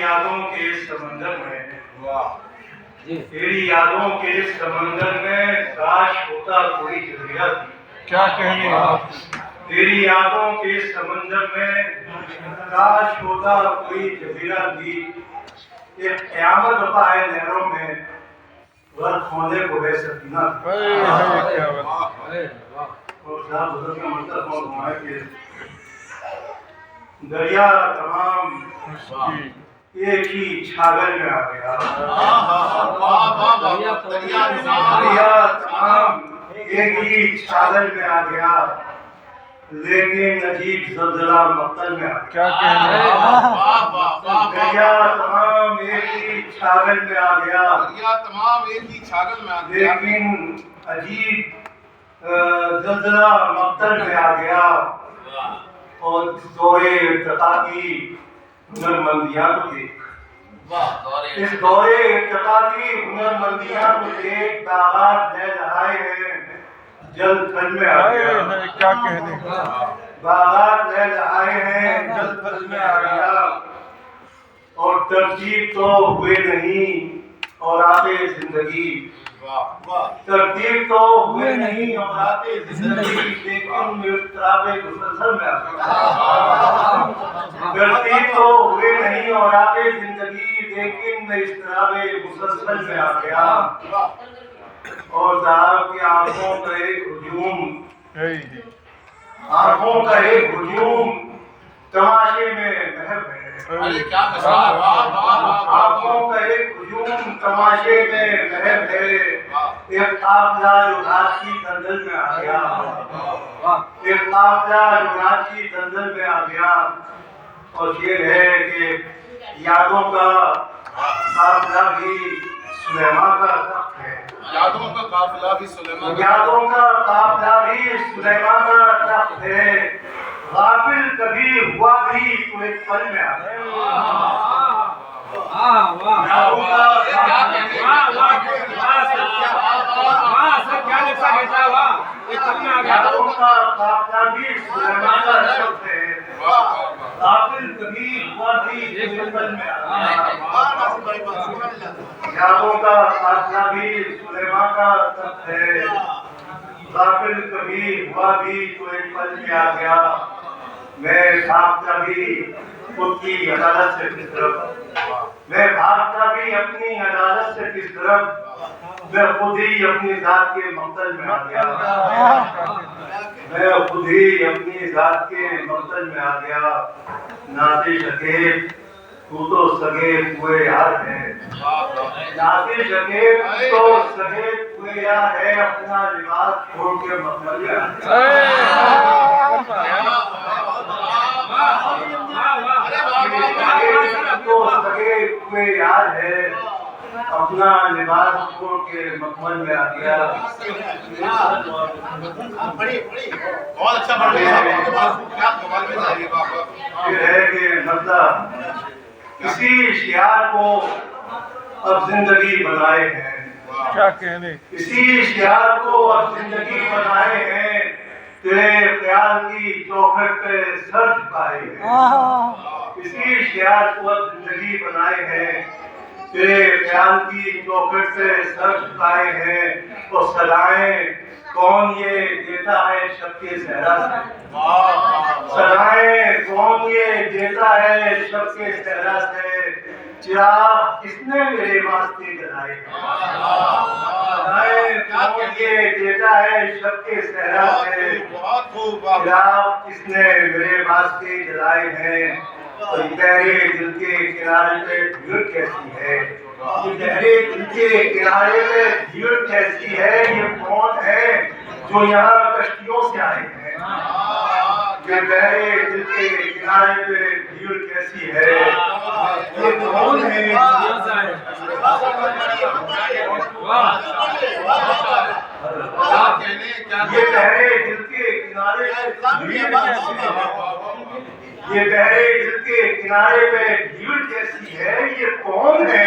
یادوں کے اس سمندر میں تیری یادوں کے اس سمندر میں کاش ہوتا کوئی جزیرہ تھی. کیا کہنے آپ. تیری یادوں کے اس سمندر میں کاش ہوتا کوئی جزیرہ تھی. ایک قیامت بپا ہے لہروں میں غرق ہونے کو ہے سفینہ تھی. اور صاحب حضرت کا منتر کون ہے کہ دریا تمام ایک ہی چھاگل میں آ گیا. دریا تمام ایک ہی چھاگل میں آ گیا لیکن عجیب زلزلہ مقتل میں آ گیا. کیا کہنے. دریا تمام ایک ہی چھاگل میں آ گیا لیکن عجیب زلزلہ مقتل میں آ گیا. اور اس دورے ارتقا کی ہنرمندیاں تو دیکھ. اس دورے ارتقا کی ہنرمندیاں تو دیکھ. باغات لے لہائے ہیں جلد پھل میں آ گیا. کیا کہنے. باغات لے لہائے ہیں جلد پھل میں آ گیا. اور ترتیب تو ہوئے نہیں اور آتے زندگی. ترتیب تو ہوئے نہیں اور آتے زندگی لیکن اضطراب مسلسل میں آ گیا. ترتیب تو ہوئے نہیں اور آتے زندگی لیکن میں اضطراب مسلسل میں آ گیا. اور صاحب کی آنکھوں کا ایک ہجوم آنکھوں کا ایک ہجوم تماشے میں محب ہے. آنکھوں کا ایک ہجوم تماشے میں محب ہے. ایک قافلہ جو رات کی دلدل میں آ گیا. ایک قافلہ جو رات کی دلدل میں آ گیا. اور یہ ہے کہ یادوں کا قافلہ بھی سلیمان کا تخت ہے. یادوں کا قافلہ بھی سلیمان یادوں کا قافلہ بھی سلیمان کا تخت ہے. غافل کبھی ہوا بھی تو ایک پل میں آ گیا. یادوں کا یادوں کا قافلہ بھی سلیمان کا تخت ہے. غافل کبھی ہوا بھی تو ایک پل میں آ گیا. یادوں کا قافلہ بھی سلیمان کا تخت ہے. غافل کبھی ہوا بھی تو ایک پل میں آ گیا. میں بھاگتا بھی خود کی عدالت سے کس طرف. میں بھاگتا بھی اپنی عدالت سے کس طرف. میں خود ہی اپنی ذات کے مقتل میں آ گیا. میں خود ہی اپنی ذات کے مقتل میں آ گیا. ناطے شکیب تو سگے ہوئے یار ہے. ناطے شکیب تو سگے ہوئے یار ہے. اپنا لباس چھوڑ کے مقتل میں آ گیا. تو سگے ہوئے یار ہے. اپنا لباس چھوڑ کے مکمل میں آ گیا. بہت اچھا پڑھ رہے ہیں. یہ ہے کہ مطلب کسی شعار کو اب زندگی بنائے ہیں. کیا کہنے. اسی شعار کو اب زندگی بنائے ہیں. تیرے خیال کی چوکھٹ پہ سر جھکائے ہیں. اسی شعار کو اب زندگی بنائے ہیں. تیرے خیال کی چوکھٹ پہ سر جھکائے ہیں. تو سلائیں کون یہ دیتا ہے شب کے صحرا سے. سلائیں کون یہ دیتا ہے شب کے صحرا سے. چراغ کس نے میرے واسطے جلائے ہیں. سلائیں کون یہ دیتا ہے شب کے صحرا سے. چراغ کس نے میرے واسطے جلائے ہیں. اور گہرے دل کے کنارے پہ بھیڑ کیسی ہے. یہ گہرے دل کے کنارے پہ بھیڑ کیسی ہے. یہ کون ہے جو یہاں کشتیوں سے آئے ہیں. یہ گہرے دل کے کنارے پہ بھیڑ کیسی ہے. یہ کون ہے یہ گہرے دل کے کنارے پہ بھیڑ کیسی ہے. یہ گہرے دل کے کنارے پہ بھیڑ کیسی ہے. یہ کون ہے